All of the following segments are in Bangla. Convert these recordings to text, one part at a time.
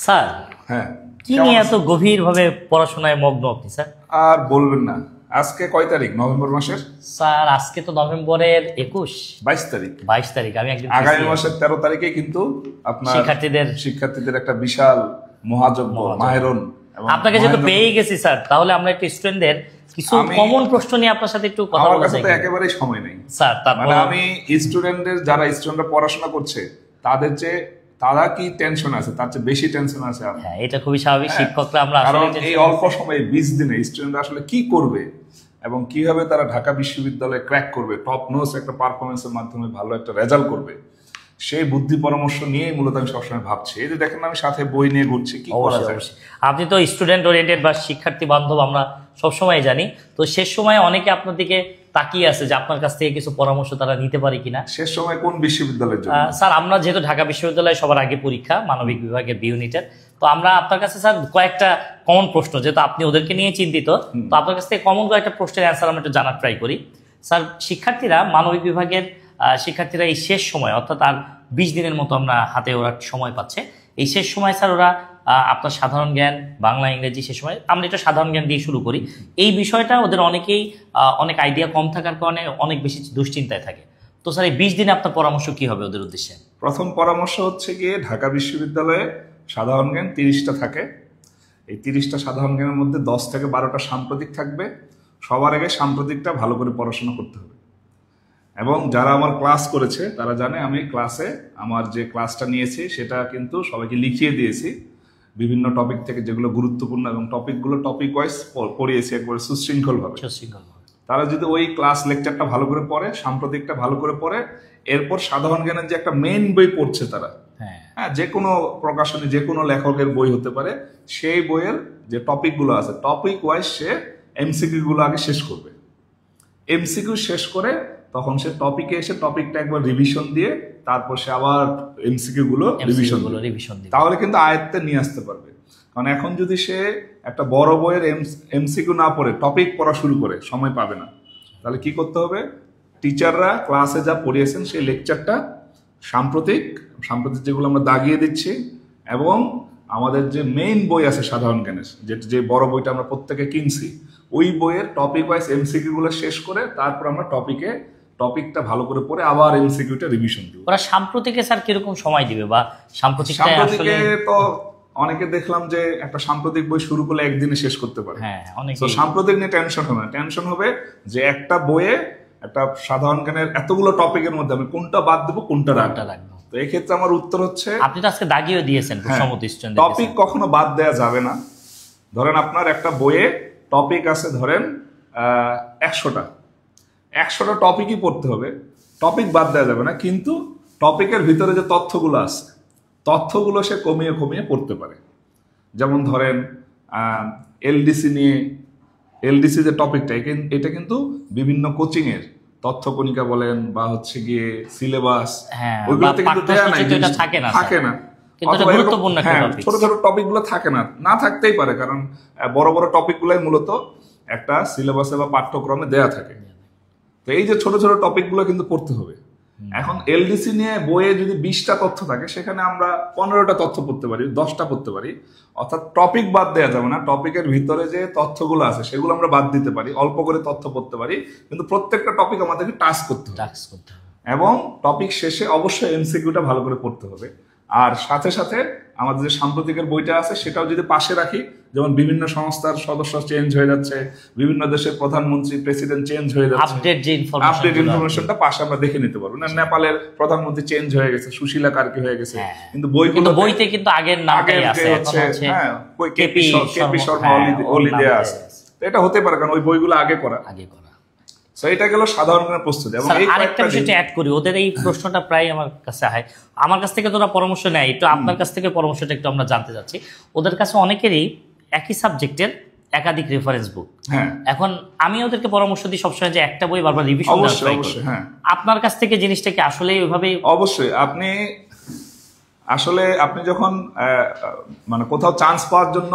স্যার, হ্যাঁ, কি নিয়ে এত গভীরভাবে পড়াশোনায় মগ্ন আপনি স্যার? আর বলবেন না। আজকে কয় তারিখ নভেম্বর মাসের? স্যার আজকে তো নভেম্বরের 22 তারিখ। 22 তারিখ। আমি একজন আগামী মাসের 13 তারিখে কিন্তু আপনার শিক্ষার্থীদের একটা বিশাল মহাযজ্ঞ মাহেরন। আপনাকে যেহেতু পেয়ে গেছি স্যার, তাহলে আমরা একটু স্টুডেন্টদের কিছু কমন প্রশ্ন নিয়ে আপনার সাথে একটু কথা বলতে চাই। আমার কাছে একেবারেই সময় নেই স্যার। মানে আমি স্টুডেন্টদের, যারা স্টুডেন্টরা পড়াশোনা করছে তাদের যে তারা কি টেনশন আছে তার চেয়ে বেশি টেনশন আছে। হ্যাঁ, এটা খুবই স্বাভাবিক। শিক্ষকরা আমরা কারণ এই অল্প সময়ে 20 দিনে স্টুডেন্টরা আসলে কি করবে এবং কিভাবে তারা ঢাকা বিশ্ববিদ্যালয়ে ক্র্যাক করবে, টপ নোটস একটা পারফরমেন্সের মাধ্যমে ভালো একটা রেজাল্ট করবে, সেই বুদ্ধি পরামর্শ নিয়েই মূলত আমি সবসময় ভাবছি। এই যে দেখেন আমি সাথে বই নিয়ে ঘুরছি, কি করা যায়। আপনি তো স্টুডেন্ট ওরিয়েন্টেড বা শিক্ষার্থী বান্ধব, আমরা সবসময় জানি। তো শেষ সময়ে অনেকে আপনার দিকে তাকিয়ে আছে যে আপনার কাছ থেকে কিছু পরামর্শ তারা নিতে পারে কিনা। শেষ সময় কোন বিশ্ববিদ্যালয়ের জন্য? স্যার আমরা যেহেতু ঢাকা বিশ্ববিদ্যালয়ে সবার আগে পরীক্ষা মানবিক বিভাগের বি ইউনিটের, তো আমরা আপনার কাছে স্যার কয়েকটা কমন প্রশ্ন, যেহেতু আপনি ওদেরকে নিয়ে চিন্তিত, তো আপনার কাছ থেকে কমন কয়েকটা প্রশ্নের অ্যান্সার আমরা একটু জানার ট্রাই করি। স্যার, শিক্ষার্থীরা মানবিক বিভাগের শিক্ষার্থীরা এই শেষ সময়, অর্থাৎ আর 20 দিনের মতো আমরা হাতে ওরা সময় পাচ্ছে, এই শেষ সময় স্যার ওরা আপনার সাধারণ জ্ঞান, বাংলা, ইংরেজি, সে সময় আমরা এটা সাধারণ জ্ঞান দিয়ে শুরু করি। এই বিষয়টা ওদের অনেকেই অনেক আইডিয়া কম থাকার কারণে অনেক বেশি দুশ্চিন্তায় থাকে। তো স্যার এই 20 দিনে আপনার পরামর্শ কি হবে ওদের উদ্দেশ্যে? প্রথম পরামর্শ হচ্ছে গিয়ে ঢাকা বিশ্ববিদ্যালয়ে সাধারণ জ্ঞান 30টা থাকে। এই 30টা সাধারণ জ্ঞানের মধ্যে 10 থেকে 12টা সাম্প্রতিক থাকবে। সবার আগে সাম্প্রতিকটা ভালো করে পড়াশোনা করতে হবে। এবং যারা আমার ক্লাস করেছে তারা জানে আমি ক্লাসে আমার যে ক্লাসটা নিয়েছি সেটা কিন্তু সবাইকে লিখিয়ে দিয়েছি বিভিন্ন টপিক থেকে, যেগুলো গুরুত্বপূর্ণ, এবং টপিকগুলো টপিক ওয়াইজ পড়িয়েছি একবারে সুশৃঙ্খলভাবে। তারা যদি ওই ক্লাস লেকচারটা ভালো করে পড়ে, সাম্প্রতিকটা ভালো করে পড়ে, এরপর সাধারণ জ্ঞানের যে একটা মেইন বই পড়ছে তারা, হ্যাঁ, যে কোনো প্রকাশনী, যে কোনো লেখকের বই হতে পারে, সেই বইয়ের যে টপিকগুলো আছে টপিক ওয়াইজ সে এমসিকিউ গুলো আগে শেষ করবে। এমসিকিউ শেষ করে তখন সে টপিকে এসে টপিকটা একবার রিভিশন দিয়ে তারপর সে আবার এমসিকিউ গুলো রিভিশন দিবে। তাহলে কিন্তু আয়ত্তে নিয়ে আসতে পারবে। কারণ এখন যদি সে একটা বড় বইয়ের এমসিকিউ না পড়ে টপিক পড়া শুরু করে, সময় পাবে না। তাহলে কি করতে হবে? টিচাররা ক্লাসে যা পড়িয়েছেন সেই লেকচারটা সাম্প্রতিক যেগুলো আমরা দাগিয়ে দিচ্ছি, এবং আমাদের যে মেইন বই আছে সাধারণ জ্ঞানের, যে বড় বইটা আমরা প্রত্যেকে কিনছি, ওই বইয়ের টপিক ওয়াইজ এমসিকিউ গুলো শেষ করে তারপর আমরা টপিকটা ভালো করে পড়ে আবার এমসিকিউটা রিভিশন দিব। ওরা সাম্প্রতিকে স্যার কিরকম সময় দিবে? বা সাম্প্রতিকে তো অনেকে দেখলাম যে একটা সাম্প্রতিক বই শুরু করলে একদিনে শেষ করতে পারে। তো সাম্প্রতিক নিয়ে টেনশন হবে না। টেনশন হবে যে একটা বইয়ে একটা সাধারণ জ্ঞানের এতগুলো টপিকের মধ্যে আমি কোনটা বাদ দেবো, কোনটা রাখবো। তো এই ক্ষেত্রে আমার উত্তর হচ্ছে, আপনি তো আজকে দাগিয়ে দিয়েছেন টপিক কখনো বাদ দেওয়া যাবে না। ধরেন আপনার একটা বইয়ে টপিক আছে ধরেন 100টা টপিকই পড়তে হবে, টপিক বাদ দেওয়া যাবে না। কিন্তু টপিকের ভিতরে যে তথ্যগুলো আছে তথ্যগুলো সে কমিয়ে পড়তে পারে। যেমন ধরেন এলডিসি যে টপিকটা, এটা কিন্তু বিভিন্ন কোচিং এর তথ্য কণিকা বলেন বা হচ্ছে গিয়ে সিলেবাস, ওইগুলোতে কিন্তু থাকে না। ছোট ছোট টপিক গুলো থাকে না থাকতেই পারে, কারণ বড় বড় টপিক গুলাই মূলত একটা সিলেবাসে বা পাঠ্যক্রমে দেয়া থাকে। তো এই যে ছোট ছোট টপিক গুলো কিন্তু পড়তে হবে। এখন এলডিসি নিয়ে বইয়ে যদি 20টা তথ্য থাকে, সেখানে আমরা 15টা তথ্য পড়তে পারি, 10টা পড়তে পারি। অর্থাৎ টপিক বাদ দেওয়া যাবে না, টপিকের ভিতরে যে তথ্যগুলো আছে সেগুলো আমরা বাদ দিতে পারি, অল্প করে তথ্য পড়তে পারি, কিন্তু প্রত্যেকটা টপিক আমাদেরকে টাচ করতে হবে। এবং টপিক শেষে অবশ্যই এমসিকিউটা ভালো করে পড়তে হবে। আর সাথে সাথে আমাদের যে সাম্প্রতিকের বইটা আছে সেটাও যদি পাশে রাখি, যেমন বিভিন্ন সংস্থার সদস্য চেঞ্জ হয়ে যাচ্ছে, বিভিন্ন দেশের প্রধানমন্ত্রী প্রেসিডেন্ট চেঞ্জ হয়ে যাচ্ছে, আপডেট ইনফরমেশনটা পাশে আমরা দেখে নিতে পারবো। না, নেপালের প্রধানমন্ত্রী চেঞ্জ হয়ে গেছে, সুশীলা কার্কি হয়ে গেছে, কিন্তু বইতে কিন্তু আগের নামটাই আছে, কেপি শর্মা ওলি দেয়া আছে। এটা হতে পারে কারণ ওই বইগুলো আগে করা। এটা গেল সাধারণ জ্ঞানের প্রস্তুতি। এবং আরেকটা বিষয়টা অ্যাড করি, ওদের এই প্রশ্নটা প্রায় আমার কাছে হয়, আমার কাছ থেকে তোরা পরামর্শ নেয়, একটু আপনার কাছ থেকে পরামর্শটা একটু আমরা জানতে চাচ্ছি। ওদের কাছে অনেকেরই একই সাবজেক্টের একাধিক রেফারেন্স বুক। এখন আমি ওদেরকে পরামর্শ দিই সবসময় যে একটা বই বারবার রিভিশন করা। আপনার কাছ থেকে জিনিসটা কি আসলে ওইভাবে? অবশ্যই। আপনি যখন মানে কোথাও চান্স পাওয়ার জন্য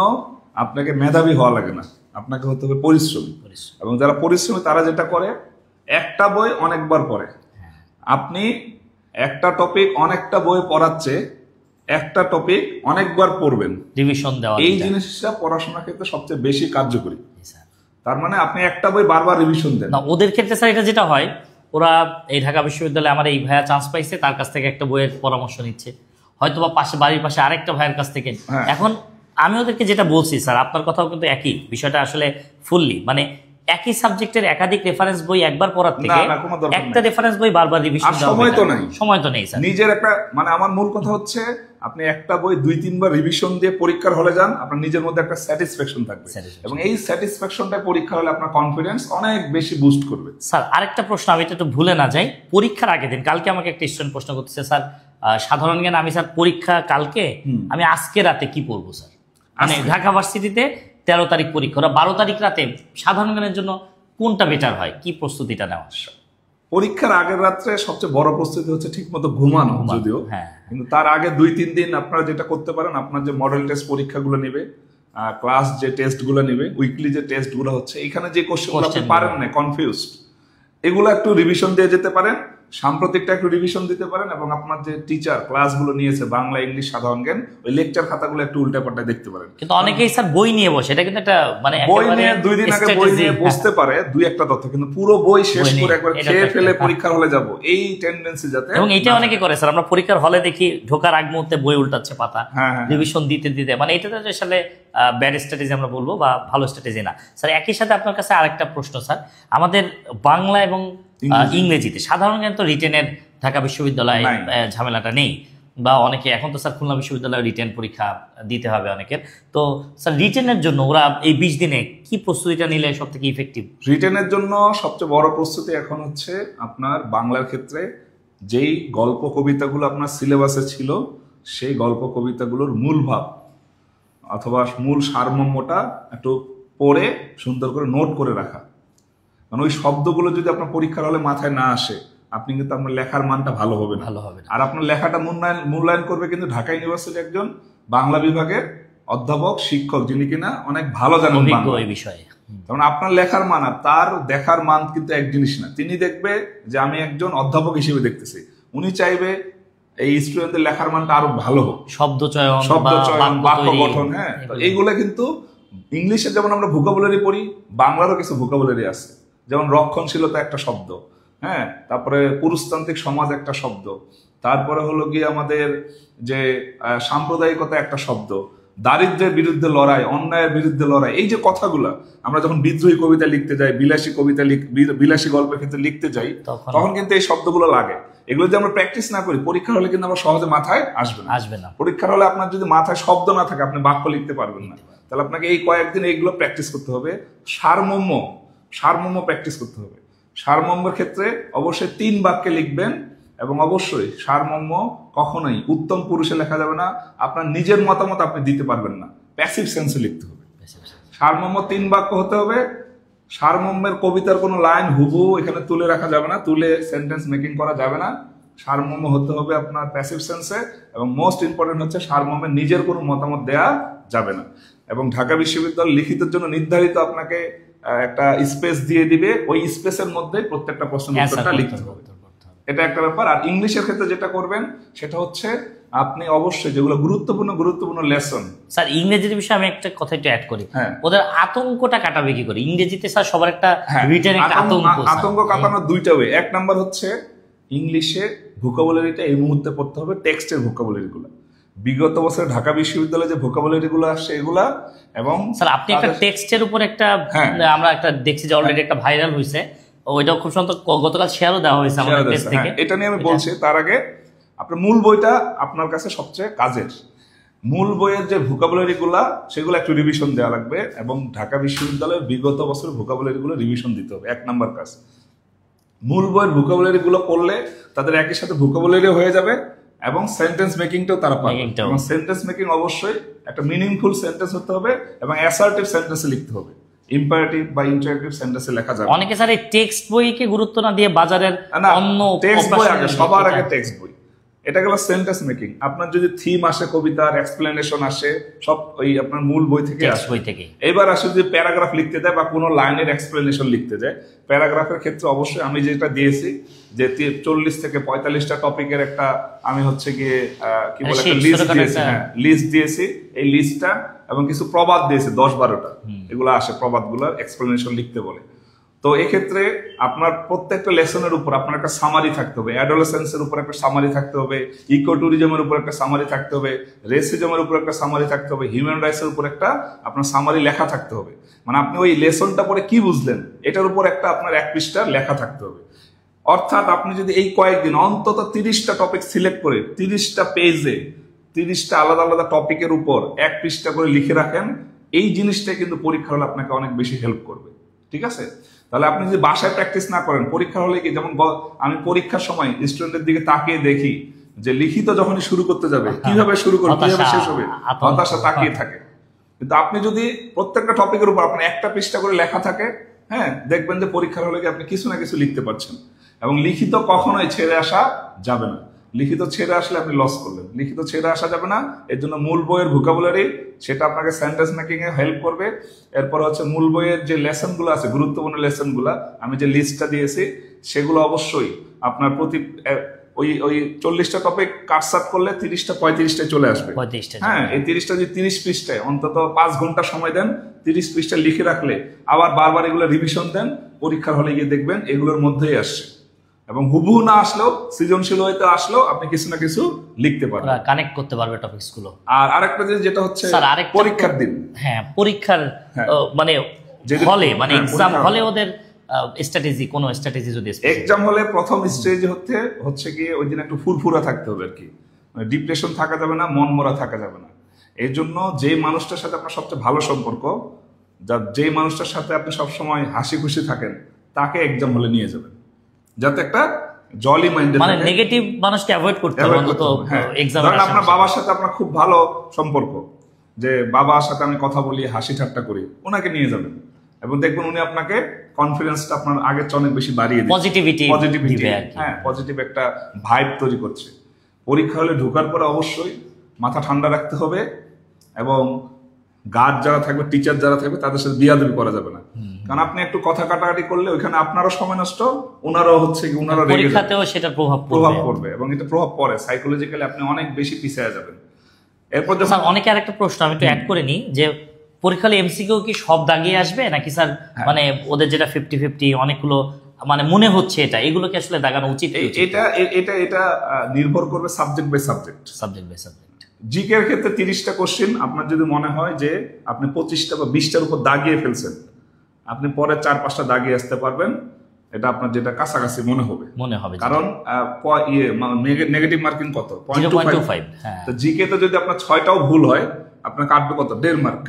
আপনাকে মেধাবী হওয়া লাগে না, আপনাকে হতে হবে পরিশ্রমী। এবং যারা পরিশ্রমী তারা যেটা করে, একটা বই অনেকবার পড়ে। আপনি একটা টপিক অনেকটা বই পড়াচ্ছে একটা টপিক অনেকবার পড়বেন, রিভিশন দেওয়া, এই জিনিসটা পড়াশোনার ক্ষেত্রে সবচেয়ে বেশি কার্যকরী। তার মানে আপনি একটা বই বারবার রিভিশন দেন না। ওদের ক্ষেত্রে স্যার এটা যেটা হয়, ওরা এই ঢাকা বিশ্ববিদ্যালয়ে আমার এই ভাইয়া চান্স পাইছে, তার কাছ থেকে একটা বইয়ের পরামর্শ নিচ্ছে, হয়তো বা পাশে বাড়ির পাশে আরেকটা ভাইয়ের কাছ থেকে। এখন আমি ওদেরকে যেটা বলছি স্যার, আপনার কথাও কিন্তু একই বিষয়টা, আসলে ফুললি মানে একই সাবজেক্টের একাধিক রেফারেন্স বই একবার পড়ার থেকে একটা রেফারেন্স বই বারবার রিভিশন দেওয়া সময় তো নেই স্যার। নিজের একটা মানে আমার মূল কথা হচ্ছে আপনি একটা বই 2-3 বার রিভিশন দিয়ে পরীক্ষার হলে যান, আপনার নিজের মধ্যে একটা স্যাটিসফ্যাকশন থাকবে, এবং এই স্যাটিসফ্যাকশনটা পরীক্ষা হলে আপনার কনফিডেন্স অনেক বেশি বুস্ট করবে। স্যার আরেকটা প্রশ্ন, আমি একটু ভুলে না যাই, পরীক্ষার আগের দিন কালকে আমাকে একটা স্টুডেন্ট প্রশ্ন করতেছে, স্যার সাধারণ জ্ঞান আমি স্যার পরীক্ষা কালকে, আমি আজকে রাতে কি পড়বো স্যার? মানে ঢাকা ভার্সিটিতে 13 তারিখ পরীক্ষা, ওরা 12 তারিখ রাতে সাধারণ জ্ঞানের জন্য কোনটা বেটার হয়, কি প্রস্তুতিটা নেওয়া? পরীক্ষার আগের রাত্রে সবচেয়ে বড় প্রস্তুতি হচ্ছে ঠিক মতো ঘুমানো, যদিও কিন্তু তার আগে 2-3 দিন আপনারা যেটা করতে পারেন, আপনার যে মডেল টেস্ট পরীক্ষাগুলো নেবে, ক্লাস যে টেস্টগুলো নেবে, উইকলি যে টেস্টগুলো হচ্ছে, এখানে যে কোশ্চেনগুলো আপনি পারেন না, কনফিউজড, এগুলো একটু রিভিশন দিয়ে যেতে পারেন, সাম্প্রতিকটা একটু রিভিশন দিতে পারেন, এবং আপনার যে টিচার ক্লাসগুলো নিয়েছে বাংলা, ইংলিশ, সাধারণ জ্ঞান, ওই লেকচার খাতাগুলো একটু উল্টাপাল্টা দেখতে পারেন। কিন্তু অনেকেই স্যার বই নিয়ে বসে, এটা কিন্তু একটা মানে বই নিয়ে 2 দিন আগে বই নিয়ে বসতে পারে 2-1টা তথ্য, কিন্তু পুরো বই শেষ করে একবার খেয়ে ফেলে পরীক্ষার হলে যাব, এই টেন্ডেন্সি যাতে। এবং এটা অনেকে করে স্যার, আমরা পরীক্ষার হলে দেখি ঢোকার আগ মুহূর্তে বই উল্টাচ্ছে পাতা, রিভিশন দিতে দিতে, মানে এটা তো আসলে ব্যাড স্ট্র্যাটেজি আমরা বলবো, বা ভালো স্ট্র্যাটেজি না স্যার। একই সাথে আপনার কাছে আরেকটা প্রশ্ন স্যার, আমাদের বাংলা এবং ইংরেজিতে সাধারণ জ্ঞান তো রিটেনের ঢাকা বিশ্ববিদ্যালয়ে ঝামেলাটা নেই, বা অনেকে এখন তো স্যার খুলনা বিশ্ববিদ্যালয়ে রিটেন পরীক্ষা দিতে হবে অনেকের, তো স্যার রিটেনের জন্য ওরা এই 20 দিনে কি প্রস্তুতিটা নিলে সব থেকে ইফেক্টিভ? রিটেনের জন্য সবচেয়ে বড় প্রস্তুতি এখন হচ্ছে আপনার বাংলার ক্ষেত্রে যেই গল্প কবিতাগুলো আপনার সিলেবাসে ছিল, সেই গল্প কবিতাগুলোর মূল ভাব অথবা মূল সারমর্মটা একটু পড়ে সুন্দর করে নোট করে রাখা। কারণ ওই শব্দগুলো যদি আপনার পরীক্ষার হলে মাথায় না আসে, আপনি কিন্তু আপনার লেখার মানটা ভালো হবে না। আর আপনার লেখাটা মূল্যায়ন করবে কিন্তু ঢাকা ইউনিভার্সিটি একজন বাংলা বিভাগের অধ্যাপক, শিক্ষক, যিনি কিনা অনেক ভালো জানেন এই বিষয়ে। কারণ আপনার লেখার মান আর তার দেখার মান কিন্তু এক জিনিস না। তিনি দেখবে যে আমি একজন অধ্যাপক হিসেবে দেখতেছি, উনি চাইবে এই স্টুডেন্টদের লেখার মানটা আরো ভালো হোক, শব্দচয়ন, বাক্য গঠন। হ্যাঁ, এইগুলো কিন্তু ইংলিশে যেমন আমরা ভোকাবুলারি পড়ি, বাংলারও কিছু ভোকাবুলারি আছে, যেমন রক্ষণশীলতা একটা শব্দ, হ্যাঁ, তারপরে পুরুষতান্ত্রিক সমাজ একটা শব্দ, তারপরে হলো গিয়ে আমাদের যে সাম্প্রদায়িকতা একটা শব্দ, দারিদ্র্যের বিরুদ্ধে লড়াই, অন্যায়ের বিরুদ্ধে লড়াই, এই যে কথাগুলো আমরা যখন বিদ্রোহী কবিতা লিখতে যাই, বিলাসী গল্পের ক্ষেত্রে লিখতে যাই, তখন কিন্তু এই শব্দগুলো লাগে। এগুলো যদি আমরা প্র্যাকটিস না করি, পরীক্ষার হলে কিন্তু আমরা সহজে মাথায় আসবে না। পরীক্ষার হলে আপনার যদি মাথায় শব্দ না থাকে, আপনি বাক্য লিখতে পারবেন না। তাহলে আপনাকে এই কয়েকদিন এইগুলো প্র্যাকটিস করতে হবে। সারমর্ম প্র্যাকটিস করতে হবে। সারমর্মের ক্ষেত্রে অবশ্যই 3 বাক্যে লিখবেন, এবং অবশ্যই সারমর্ম কখনোই উত্তম পুরুষে লেখা যাবে না, আপনার নিজের মতামত আপনি দিতে পারবেন না, প্যাসিভ সেন্সে লিখতে হবে। সারমর্ম 3 বাক্য হতে হবে। সারমর্মের কবিতার কোনো লাইন হুবহু এখানে তুলে রাখা যাবে না, তুলে সেন্টেন্স মেকিং করা যাবে না। সারমর্ম হতে হবে আপনার প্যাসিভ সেন্সে, এবং মোস্ট ইম্পর্টেন্ট হচ্ছে সারমর্মের নিজের কোনো মতামত দেয়া যাবে না। এবং ঢাকা বিশ্ববিদ্যালয় লিখিতের জন্য নির্ধারিত আপনাকে একটা স্পেস দিয়ে দিবে, ওই স্পেসের মধ্যে প্রত্যেকটা প্রশ্নের উত্তরটা লিখতে হবে, এটা একটা ব্যাপার। আর ইংলিশের ক্ষেত্রে যেটা করবেন সেটা হচ্ছে আপনি অবশ্যই যেগুলো গুরুত্বপূর্ণ লেসন। স্যার ইংরেজির বিষয়ে আমি একটা কথা একটু অ্যাড করি, ওদের আতঙ্কটা কাটাবে কি করে? ইংরেজিতে স্যার সবার একটা রিটেন একটা আতঙ্ক কাটানোর 2টা ওয়ে। এক নাম্বার হচ্ছে ইংলিশে ভোকাবুলারিটা এই মুহূর্তে পড়তে হবে, টেক্সটের ভোকাবুলারি গুলো, বিগত বছর ঢাকা বিশ্ববিদ্যালয়ে যে ভোকাবুলারি গুলো আসছে এগুলা। এবং স্যার আপনি একটা টেক্সটের উপর একটা আমরা একটা দেখছি যে অলরেডি একটা ভাইরাল হয়েছে, ওইটা খুব সুন্দর গতকাল শেয়ারও দেওয়া হয়েছে আমাদের পেজ থেকে, এটা নিয়ে আমি বলছি। তার আগে আপনার মূল বইটা আপনার কাছে সবচেয়ে কাজের। মূল বইয়ের যে ভোকাবুলারি গুলা সেগুলো একটু রিভিশন দেওয়া লাগবে, এবং ঢাকা বিশ্ববিদ্যালয়ে বিগত বছর ভোকাবুলারি গুলো রিভিশন দিতে হবে, 1 নাম্বার কাজ। মূল বইয়ের ভোকাবুলারি গুলো পড়লে তাদের একই সাথে ভোকাবুলারি হয়ে যাবে, এবং সেন্টেন্স মেকিংটাও তারা পাবে। এবং সেন্টেন্স মেকিং অবশ্যই একটা মিনিংফুল সেন্টেন্স হতে হবে, এবং অ্যাসার্টিভ সেন্টেন্সে লিখতে হবে, ইম্পারেটিভ বা ইন্টারেক্টিভ সেন্টেন্সে লেখা যাবে। অনেকে স্যার এই টেক্সট বইকে গুরুত্ব না দিয়ে বাজারের অন্য টেক্সট বই আগে, সবার আগে টেক্সট বই। এটা গেল সেন্টেন্স মেকিং। আপনার যদি থিম আসে, কবিতার এক্সপ্লেনেশন আসে, সব ওই আপনার মূল বই থেকে আসে। বই থেকে এবার আসে যদি প্যারাগ্রাফ লিখতে দেয় বা কোনো লাইনের এক্সপ্লেনেশন লিখতে যায়, প্যারাগ্রাফের ক্ষেত্রে অবশ্যই আমি যেটা দিয়েছি যে 40 থেকে 45টা টপিকের একটা আমি হচ্ছে গিয়ে কি বলে একটা লিস্ট দিয়েছি। হ্যাঁ, লিস্ট দিয়েছি। এই লিস্টটা এবং কিছু প্রবাদ দিয়েছি 10-12টা, এগুলো আসে প্রবাদগুলোর এক্সপ্লেনেশন লিখতে বলে। তো এক্ষেত্রে আপনার প্রত্যেকটা লেসনের উপর আপনার একটা সামারি থাকতে হবে, অ্যাডোলেসেন্সের উপর একটা সামারি থাকতে হবে, ইকো ট্যুরিজমের উপর একটা সামারি থাকতে হবে, রেসিজমের উপর একটা সামারি থাকতে হবে, হিউম্যান রাইটসের উপর একটা আপনার সামারি লেখা থাকতে হবে। মানে আপনি ওই লেসনটা পরে কি বুঝলেন এটার উপর একটা আপনার 1 পৃষ্ঠা লেখা থাকতে হবে। অর্থাৎ আপনি যদি এই কয়েকদিন অন্তত 30টা টপিক সিলেক্ট করে 30টা পেজে 30টা আলাদা আলাদা টপিকের উপর 1 পৃষ্ঠা করে লিখে রাখেন, এই জিনিসটা কিন্তু পরীক্ষা হলে আপনাকে অনেক বেশি হেল্প করবে। ঠিক আছে? তাহলে আপনি যদি বাসায় প্র্যাকটিস না করেন, পরীক্ষা হলে কি, যেমন আমি পরীক্ষার সময় স্টুডেন্টের দিকে তাকিয়ে দেখি যে লিখিত যখনই শুরু করতে যাবে কিভাবে শুরু করবে, কিভাবে শেষ হবে, হতাশা তাকিয়ে থাকে। কিন্তু আপনি যদি প্রত্যেকটা টপিকের উপর আপনার 1টা পৃষ্ঠা করে লেখা থাকে, হ্যাঁ, দেখবেন যে পরীক্ষার হলে কি আপনি কিছু না কিছু লিখতে পারছেন। এবং লিখিত কখনোই ছেড়ে আসা যাবে না। লিখিত ছেড়ে আসলে আপনি লস করলেন। লিখিত ছেড়ে আসা যাবে না। এর জন্য মূল বইয়ের ভোকাবুলারি, সেটা আপনাকে সেন্টেন্স মেকিং এ হেল্প করবে। এরপর হচ্ছে মূল বইয়ের যে লেসন গুলো আছে, গুরুত্বপূর্ণ লেসন গুলা, আমি যে লিস্টটা দিয়েছি সেগুলো অবশ্যই আপনার প্রতি ওই 40টা টপিক কাটসাট করলে 30টা 35টায় চলে আসবে। হ্যাঁ, এই 30টা যদি 30 পৃষ্ঠায় অন্তত 5 ঘন্টা সময় দেন, 30 পৃষ্ঠা লিখে রাখলে, আবার বারবার এগুলো রিভিশন দেন, পরীক্ষার হলে গিয়ে দেখবেন এগুলোর মধ্যেই আসছে। এবং হুবহু না আসলেও, সৃজনশীল হইতে আসলেও আপনি কিছু না কিছু লিখতে পারবেন, কানেক্ট করতে পারবে টপিকস গুলো। আর আরেকটা জিনিস যেটা হচ্ছে পরীক্ষার দিন, হ্যাঁ, পরীক্ষার মানে হলে, মানে এক্সাম হলে ওদের স্ট্র্যাটেজি, কোন স্ট্র্যাটেজি যদি এক্সাম হলে প্রথম স্টেজে হচ্ছে কি ওই দিন একটু ফুরফুরা থাকতে হবে আর কি। মানে ডিপ্রেশন থাকা যাবে না, মন মরা থাকা যাবে না। এই জন্য যে মানুষটার সাথে আপনার সবচেয়ে ভালো সম্পর্ক, যে মানুষটার সাথে আপনি সবসময় হাসি খুশি থাকেন, তাকে এক্সাম হলে নিয়ে যাবেন, যাতে একটা জলি মাইন্ডেড, মানে নেগেটিভ মানুষকে অ্যাভয়েড করতে হবে অন্তত এক্সামে। ধরেন আপনার বাবার সাথে আপনার খুব ভালো সম্পর্ক, যে বাবার সাথে আমি কথা বলি, হাসি ঠাট্টা করি, ওনাকে নিয়ে যাবেন এবং দেখবেন উনি আপনাকে কনফিডেন্সটা আপনার আগের চেয়ে অনেক বেশি বাড়িয়ে দিবে, পজিটিভিটি, হ্যাঁ, পজিটিভ একটা ভাইব তৈরি করছে। পরীক্ষা হলে ঢোকার পরে অবশ্যই মাথা ঠান্ডা রাখতে হবে এবং গার্ড যারা থাকবে, টিচার যারা থাকবে, তাদের সাথে বিয়াদবি করা যাবে না। কারণ আপনি একটু কথা কাটাকাটি করলে ওইখানে আপনারও সময় নষ্ট, ওনারাও হচ্ছে কি, ওনারাও পরীক্ষাতেও সেটা প্রভাব পড়বে এবং এটা প্রভাব পড়ে সাইকোলজিক্যালি, আপনি অনেক বেশি পিছিয়ে যাবেন। এরপর স্যার অনেকে আরেকটা প্রশ্ন আমি একটু অ্যাড করে নিই, যে পরীক্ষা হলে এমসিকিউ কি সব দাগিয়ে আসবে নাকি স্যার? মানে ওদের যেটা 50-50 অনেকগুলো মানে মনে হচ্ছে এগুলো কি আসলে দাগানো উচিত? এটা নির্ভর করবে সাবজেক্ট বাই সাবজেক্ট। জিকে এর ক্ষেত্রে 30টা কোশ্চেন আপনার যদি মনে হয় যে আপনি 25টা বা 20টার উপর দাগিয়ে ফেলছেন, আপনি পরে 4-5টা দাগিয়ে আসতে পারবেন। এটা আপনার যেটা কাছাকাছি মনে হবে, কারণ নেগেটিভ মার্কিং কত, 0.25। তো জিকে তে যদি আপনার 6টাও ভুল হয়, আপনার কাটবে কত, 1.5 মার্ক।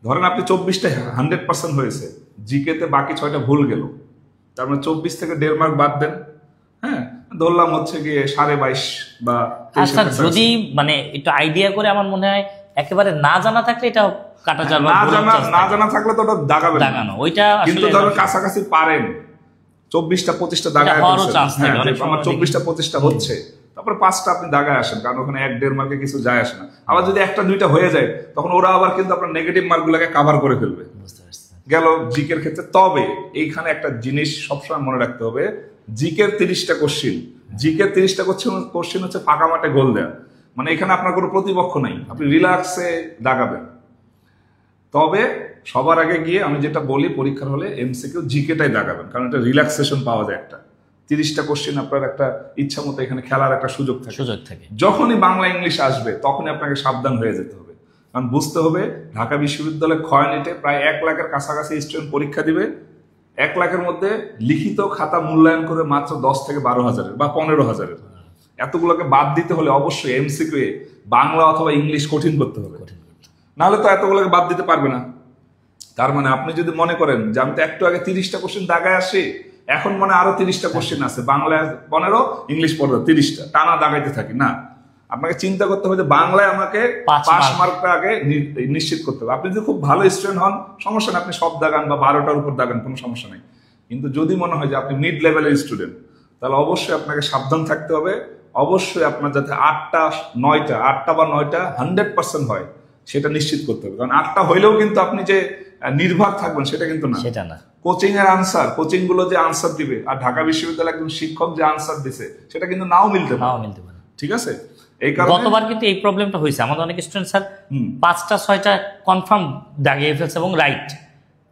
ধরেন আপনি 24টা 100% হয়েছে, জিকে তে বাকি 6টা ভুল গেল, তার মানে 24 থেকে 1.5 মার্ক বাদ দেন। হ্যাঁ, ধরলাম হচ্ছে গিয়ে 22.5 বা 23। যদি মানে একটু আইডিয়া করে, আমার মনে হয় একেবারে না জানা থাকলে এটা কাটা যাবে, না জানা থাকলে তো ওটা দাগাবেন না, ওইটা কিন্তু ধরুন কাছাকাছি পারেন 24টা 25টা দাগায় ফেলছেন, আমার 24টা 25টা হচ্ছে, তারপরে 5টা আপনি দাগায় আসেন, কারণ ওখানে 1-1.5 মার্কে কিছু যায় আসে না। আবার যদি 1টা-2টা হয়ে যায়, তখন ওরা আবার কিন্তু আপনার নেগেটিভ মার্কগুলোকে কভার করে ফেলবে। গেল জিকের ক্ষেত্রে। তবে এইখানে একটা জিনিস সবসময় মনে রাখতে হবে, জিকের 30টা কোশ্চেন, জিকের 30টা কোশ্চেন হচ্ছে ফাঁকা মাঠে গোল দেয়া। মানে এখানে আপনার কোনো প্রতিপক্ষ নাই, আপনি রিল্যাক্সে দাগাবেন। তবে সবার আগে গিয়ে আমি যেটা বলি, পরীক্ষার হলে এমসিকিউ জিকেটাই দাগাবেন, কারণ এটা রিল্যাক্সেশন পাওয়া যায়। একটা 30টা কোশ্চেন আপনার একটা ইচ্ছা মতো এখানে খেলার একটা সুযোগ থাকে। যখনই বাংলা ইংলিশ আসবে তখনই আপনাকে সাবধান হয়ে যেতে হবে, কারণ বুঝতে হবে ঢাকা বিশ্ববিদ্যালয় ক্ষয়নিটে প্রায় 1 লাখের কাছাকাছি স্টুডেন্ট পরীক্ষা দিবে। 1 লাখের মধ্যে লিখিত খাতা মূল্যায়ন করে মাত্র 10 থেকে 12 হাজারের বা 15 হাজারের। এতগুলোকে বাদ দিতে হলে অবশ্যই এমসিকিউ এ বাংলা অথবা ইংলিশ কঠিন করতে হবে, নাহলে তো এতগুলোকে বাদ দিতে পারবে না। তার মানে আপনি যদি মনে করেন যে আমি তো একটু আগে 30টা কোশ্চেন দাগায় আসি, এখন মনে আরো 30টা কোশ্চেন আছে, বাংলায় 15, ইংলিশ 15, 30টা টানা দাগাইতে থাকি, না। আপনাকে চিন্তা করতে হবে যে বাংলায় আমাকে 5 মার্কটা আগে নিশ্চিত করতে হবে। আপনি যদি খুব ভালো স্টুডেন্ট হন, সমস্যা নেই, আপনি সব দাগান বা 12টার উপর দাগান, কোনো সমস্যা নেই। কিন্তু যদি মনে হয় যে আপনি মিড লেভেলের স্টুডেন্ট, তাহলে অবশ্যই আপনাকে সাবধান থাকতে হবে। অবশ্যই আপনার যাতে 8টা বা 9টা 100% হয় সেটা নিশ্চিত করতে হবে। কারণ 8টা হইলেও কিন্তু আপনি যে নির্ভর থাকবেন সেটা কিন্তু না। সেটা না। কোচিং এর আনসার, কোচিং গুলো যে আনসার দিবে আর ঢাকা বিশ্ববিদ্যালয়ের একজন শিক্ষক যে আনসার দিছে সেটা কিন্তু নাও মিলতে পারে। ঠিক আছে, এই কারণে গতবার কিন্তু এই প্রবলেমটা হয়েছে। আমাদের অনেক স্টুডেন্ট স্যার 5টা 6টা কনফার্ম দাগিয়ে ফেলছে এবং রাইট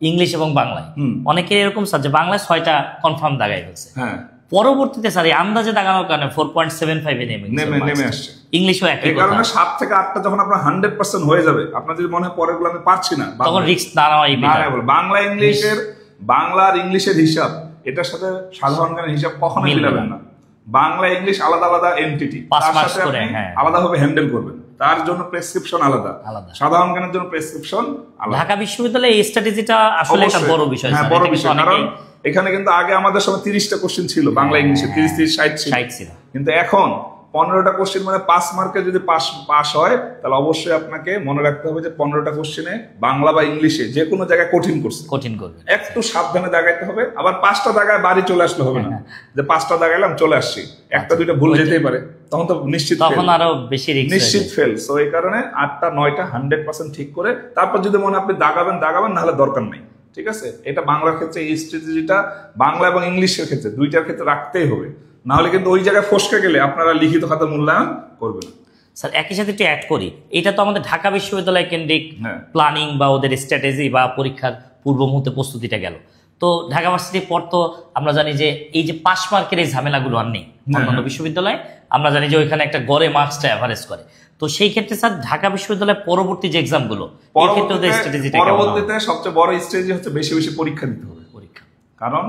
ইংলিশ এবং বাংলায়। অনেকে এরকম স্যার যে বাংলায় 6টা কনফার্ম দাগাই ফেলছে, হ্যাঁ পরবর্তীতে স্যার এই আন্দাজে দাগানোর কারণে 4.75 এ নেমে আসছে। ইংলিশও একই এই কারণে 7 থেকে 8টা যখন আপনার 100% হয়ে যাবে, আপনার যদি মনে হয় পরেরগুলো আমি পারছি না, তখন রিস্ক না নেওয়াই বেটার। বাংলা আর ইংলিশের হিসাব এটার সাথে সাধারণ জ্ঞানের হিসাব কখনো মিলাবেন না। বাংলা ইংলিশ আলাদা আলাদা এন্টিটি, তার সাথে আপনি আলাদাভাবে হ্যান্ডেল করবেন, তার জন্য প্রেসক্রিপশন আলাদা, সাধারণ জ্ঞানের জন্য প্রেসক্রিপশন আলাদা। ঢাকা বিশ্ববিদ্যালয়ে এই স্ট্র্যাটেজিটা আসলে একটা বড় বিষয়। হ্যাঁ, বড় বিষয়। কারণ এখানে কিন্তু আগে আমাদের সময় 30টা কোশ্চেন ছিল বাংলা ইংলিশে, 30-60 ছিল, কিন্তু এখন 15টা কোশ্চেন মানে 5 মার্কে যদি পাস হয় তাহলে অবশ্যই আপনাকে মনে রাখতে হবে যে 15টা কোশ্চেনে বাংলা বা ইংলিশে যে কোনো জায়গায় কঠিন করবে, একটু সাবধানে দাগাইতে হবে। আবার 5টা দাগায় বাড়ি চলে আসলে হবে না যে 5টা দাগাইলাম চলে আসছি, একটা দুইটা ভুল যেতেই পারে, তখন তো তখন আরো বেশি নিশ্চিত ফেল। সো এই কারণে 8টা 9টা 100% ঠিক করে তারপর যদি মনে আপনি দাগাবেন নাহলে দরকার নেই। ঠিক আছে, এটা বাংলার ক্ষেত্রে এই স্ট্র্যাটেজিটা বাংলা এবং ইংলিশের ক্ষেত্রে দুইটার ক্ষেত্রে রাখতেই হবে, না হলে কিন্তু ওই জায়গায় ফসকে গেলে আপনারা লিখিত খাতা মূল্যায়ন করবেন না। স্যার একই সাথে একটু অ্যাড করি, এটা তো আমাদের ঢাকা বিশ্ববিদ্যালয় কেন্দ্রিক প্ল্যানিং বা ওদের স্ট্র্যাটেজি বা পরীক্ষার পূর্ব মুহূর্তে প্রস্তুতিটা গেল। তো ঢাকা ভার্সিটির পর তো আমরা জানি যে এই যে পাস মার্কের এই ঝামেলাগুলো আর নেই অন্যান্য বিশ্ববিদ্যালয়ে। আমরা জানি যে ওইখানে একটা গড়ে মার্কসটা অ্যাভারেজ করে। তো সেই ক্ষেত্রে স্যার ঢাকা বিশ্ববিদ্যালয়ের পরবর্তী যে এক্সামগুলো, পরবর্তীতে সবচেয়ে বড় স্ট্র্যাটেজি হচ্ছে বেশি বেশি পরীক্ষা দিতে হবে। কারণ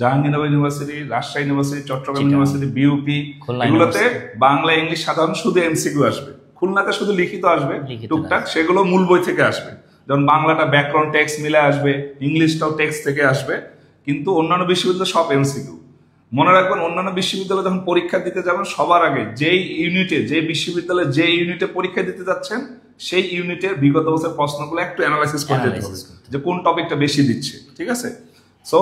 Jahangirnagar university, Rajshahi university, Chittagong university, BUP, এগুলোতে বাংলা ইংলিশ সাধারণ শুধু এমসিকিউ আসবে। খুলনাতে শুধু লিখিত আসবে টুকটাক, সেগুলো মূল বই থেকে আসবে। যেমন বাংলাটা ব্যাকরণ টেক্সট মিলে আসবে, ইংলিশটাও টেক্সট থেকে আসবে, কিন্তু অন্যান্য বিশ্ববিদ্যালয় সব এমসিকিউ। মনে রাখবেন, অন্যান্য বিশ্ববিদ্যালয়ে যখন পরীক্ষা দিতে যাবেন সবার আগে যে বিশ্ববিদ্যালয়ে যে ইউনিটে পরীক্ষা দিতে যাচ্ছেন সেই ইউনিটের বিগত বছর প্রশ্নগুলো একটু অ্যানালাইসিস করে যেতে হবে যে কোন টপিকটা বেশি দিচ্ছে। ঠিক আছে, সো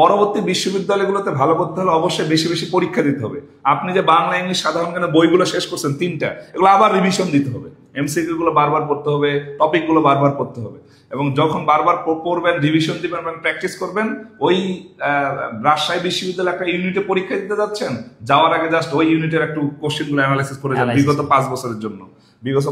পরবর্তী বিশ্ববিদ্যালয়গুলোতে ভালো করতে হলে অবশ্যই বেশি বেশি পরীক্ষা দিতে হবে। আপনি যে বাংলা ইংলিশ সাধারণ জ্ঞানের বইগুলো শেষ করছেন 3টা, এগুলো আবার রিভিশন দিতে হবে, এমসিকিউ গুলো বারবার পড়তে হবে, টপিক গুলো বারবার পড়তে হবে। এবং যখন বারবার পড়বেন, রিভিশন দিবেন এবং প্র্যাকটিস করবেন, ওই রাজশাহী বিশ্ববিদ্যালয়ে একটা ইউনিটে পরীক্ষা দিতে যাচ্ছেন, যাওয়ার আগে জাস্ট ওই ইউনিটের একটু কোশ্চেন গুলো অ্যানালাইসিস করে যান বিগত 5 বছরের জন্য। বিগত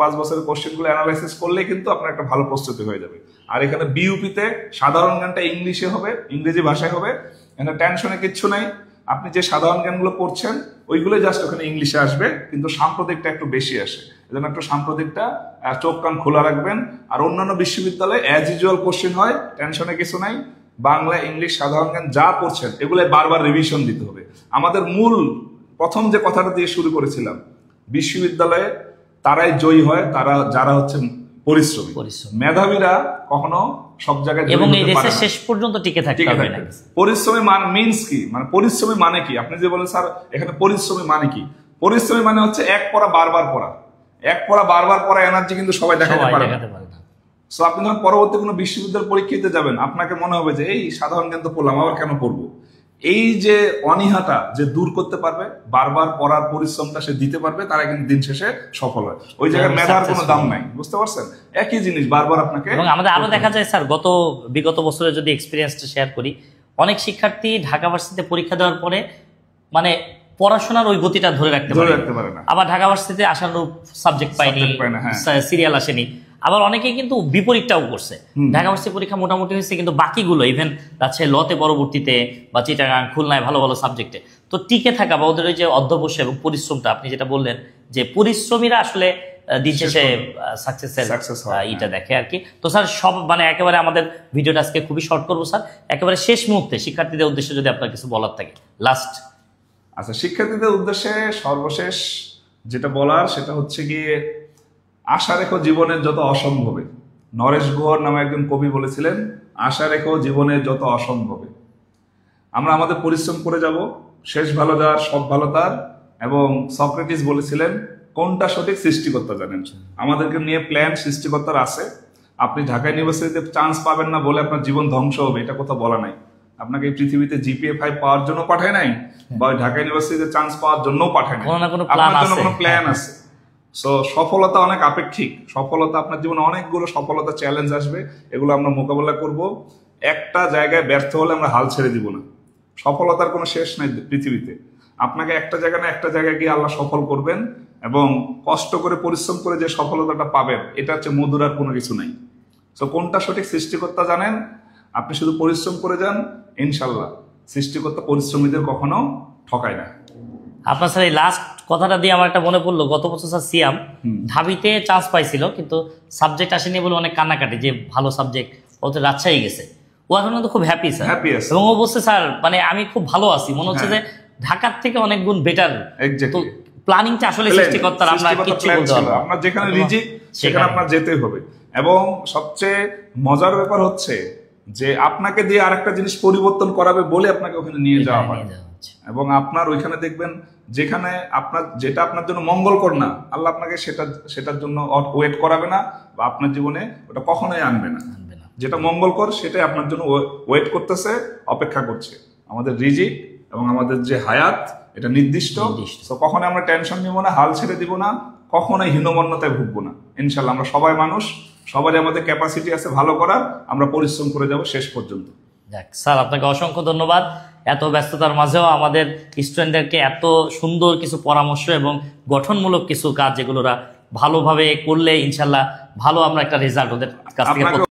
5 বছরের কোশ্চেন গুলো অ্যানালাইসিস করলে কিন্তু আপনার একটা ভালো প্রস্তুতি হয়ে যাবে। আর এখানে বিউপিতে সাধারণ জ্ঞানটা ইংলিশে হবে, ইংরেজি ভাষায় হবে, এখানে টেনশনে কিচ্ছু নাই। আপনি যে সাধারণ জ্ঞানগুলো পড়ছেন ওইগুলো জাস্ট ওখানে ইংলিশে আসবে, কিন্তু সাম্প্রতিকটা একটু বেশি আসে, এজন্য একটু সাম্প্রতিকটা চোখ কান খোলা রাখবেন। আর অন্যান্য বিশ্ববিদ্যালয়ে অ্যাজ ইউজুয়াল কোশ্চেন হয়, টেনশনে কিছু নাই। বাংলা ইংলিশ সাধারণ জ্ঞান যা পড়ছেন এগুলো বারবার রিভিশন দিতে হবে। আমাদের মূল প্রথম যে কথাটা দিয়ে শুরু করেছিলাম, বিশ্ববিদ্যালয়ে তারাই জয়ী হয় যারা হচ্ছে পরিশ্রমী। মেধাবীরা কখনো সব জায়গায় এবং এই দেশে শেষ পর্যন্ত টিকে থাকতে হবে না। পরিশ্রমী মিন্স কি, মানে পরিশ্রমী মানে কি? আপনি যে বলেন স্যার এখানে পরিশ্রমী মানে কি, পরিশ্রমী মানে হচ্ছে এক পড়া বারবার পড়া এনার্জি কিন্তু সবাই দেখাতে পারে না। সো আপনি যখন পরবর্তী কোনো বিশ্ববিদ্যালয় পরীক্ষা দিতে যাবেন, আপনাকে মনে হবে যে এই সাধারণ জ্ঞান তো পড়লাম, আবার কেন পড়বো? এই যে অনীহাটা যে দূর করতে পারবে, বারবার পড়ার পরিশ্রমটা সে দিতে পারবে, তারা কিন্তু দিন শেষে সফল হয়। ওই জায়গায় মেধার কোনো দাম নাই, বুঝতে পারছেন? একই জিনিস বারবার আপনাকে। এবং আমাদের আরো দেখা যায় স্যার, বিগত বছরে যদি এক্সপিরিয়েন্সটা শেয়ার করি, অনেক শিক্ষার্থী ঢাকা ভার্সিটিতে পরীক্ষা দেওয়ার পরে মানে পড়াশোনার ওই গতিটা ধরে রাখতে পারে না। আবার ঢাকা ভার্সিটিতে আশানুরূপ সাবজেক্ট পাইনি, সিরিয়াল আসেনি। আবার অনেকেই কিন্তু বিপরীতটাও করছে, ঢাকা ভার্সিটি পরীক্ষা মোটামুটি হয়েছে কিন্তু বাকিগুলো ইভেন যাচ্ছে লতে পরবর্তীতে বা চিটাগাং, খুলনায় ভালো ভালো সাবজেক্টে তো টিকে থাকা বা ওদের ওই যে অধ্যবসায় এবং পরিশ্রমটা, আপনি যেটা বললেন যে পরিশ্রমীরা আসলে দিন শেষে সাকসেসের ইটা দেখে আর কি। তো স্যার সব মানে একেবারে আমাদের ভিডিওটা আজকে খুবই শর্ট করবো স্যার, একেবারে শেষ মুহূর্তে শিক্ষার্থীদের উদ্দেশ্যে যদি আপনার কিছু বলার থাকে লাস্ট। আচ্ছা, শিক্ষার্থীদের উদ্দেশ্যে সর্বশেষ যেটা বলার সেটা হচ্ছে গিয়ে, আশা রেখো জীবনের যত অসম্ভবে। নরেশ গুহর নামে একজন কবি বলেছিলেন, আশা রেখো জীবনের যত অসম্ভবে। আমরা আমাদের পরিশ্রম করে যাব, শেষ ভালো যার সব ভালো তার। এবং সক্রেটিস বলেছিলেন, কোনটা সঠিক সৃষ্টিকর্তা জানেন। আমাদেরকে নিয়ে প্ল্যান সৃষ্টিকর্তার আছে। আপনি ঢাকা ইউনিভার্সিটিতে চান্স পাবেন না বলে আপনার জীবন ধ্বংস হবে, এটা কোথাও বলা নাই। আপনাকে এই পৃথিবীতে জিপিএ 5 পাওয়ার জন্য পাঠায় নাই, বা ওই ঢাকা ইউনিভার্সিটিতে চান্স পাওয়ার জন্য পাঠায় নাই। কোনো না কোনো প্ল্যান আপনার জন্য আছে। কোনো প্ল্যান আছে। সো সফলতা অনেক আপেক্ষিক। সফলতা, আপনার জীবনে অনেকগুলো সফলতা চ্যালেঞ্জ আসবে, এগুলো আমরা মোকাবেলা করব। একটা জায়গায় ব্যর্থ হলে আমরা হাল ছেড়ে দিব না। সফলতার কোনো শেষ নাই পৃথিবীতে। আপনাকে একটা জায়গা না একটা জায়গায় গিয়ে আল্লাহ সফল করবেন, এবং কষ্ট করে পরিশ্রম করে যে সফলতাটা পাবেন, এটা হচ্ছে মধুর, আর কোনো কিছু নাই। তো কোনটা সঠিক সৃষ্টিকর্তা জানেন। আপনি শুধু পরিশ্রম করে যান, ইনশাল্লাহ সৃষ্টিকর্তা পরিশ্রমীদের কখনো ঠকায় না। আপনার স্যার এই লাস্ট কথাটা দিয়ে আমার একটা মনে পড়লো, গত বছর স্যার সিয়াম ঢাবিতে চান্স পাইছিল, কিন্তু সাবজেক্ট আসেনি বলে অনেক কান্নাকাটি, যে ভালো সাবজেক্ট, ও তো রাজশাহী গেছে। ও এখন তো খুব হ্যাপি স্যার, হ্যাপি আছে। এবং ও বলছে স্যার মানে আমি খুব ভালো আছি, মনে হচ্ছে যে ঢাকার থেকে অনেক গুণ বেটার। তো প্ল্যানিংটা আসলে সৃষ্টিকর্তার, আমরা কিচ্ছু বলতে পারবো না। আপনার যেখানে রিজিক সেখানে আপনার যেতেই হবে। এবং সবচেয়ে মজার ব্যাপার হচ্ছে যে আপনাকে দিয়ে আরেকটা জিনিস পরিবর্তন করাবে বলে আপনাকে ওখানে নিয়ে যাওয়া হয়, এবং আপনার ওইখানে দেখবেন যেখানে আপনার যেটা আপনার জন্য মঙ্গলকর না, আল্লাহ আপনাকে সেটার জন্য ওয়েট করাবে না, বা আপনার জীবনে ওটা কখনোই আনবে না। যেটা মঙ্গলকর সেটাই আপনার জন্য ওয়েট করতেছে, অপেক্ষা করছে। আমাদের রিজিক এবং আমাদের যে হায়াত, এটা নির্দিষ্ট। তো কখনো আমরা টেনশন নিব না, হাল ছেড়ে দিব না, কখনোই হীনমন্যতায় ভুগবো না। ইনশাল্লাহ আমরা সবাই মানুষ, সবারই আমাদের ক্যাপাসিটি আছে ভালো করার, আমরা পরিশ্রম করে যাব শেষ পর্যন্ত। যাক স্যার, আপনাকে অসংখ্য ধন্যবাদ। এত ব্যস্ততার মাঝেও আমাদের স্টুডেন্টদেরকে এত সুন্দর কিছু পরামর্শ এবং গঠনমূলক কিছু কাজ, যেগুলোরা ভালোভাবে করলে ইনশাল্লাহ ভালো আমরা একটা রেজাল্ট ওদের কাছ থেকে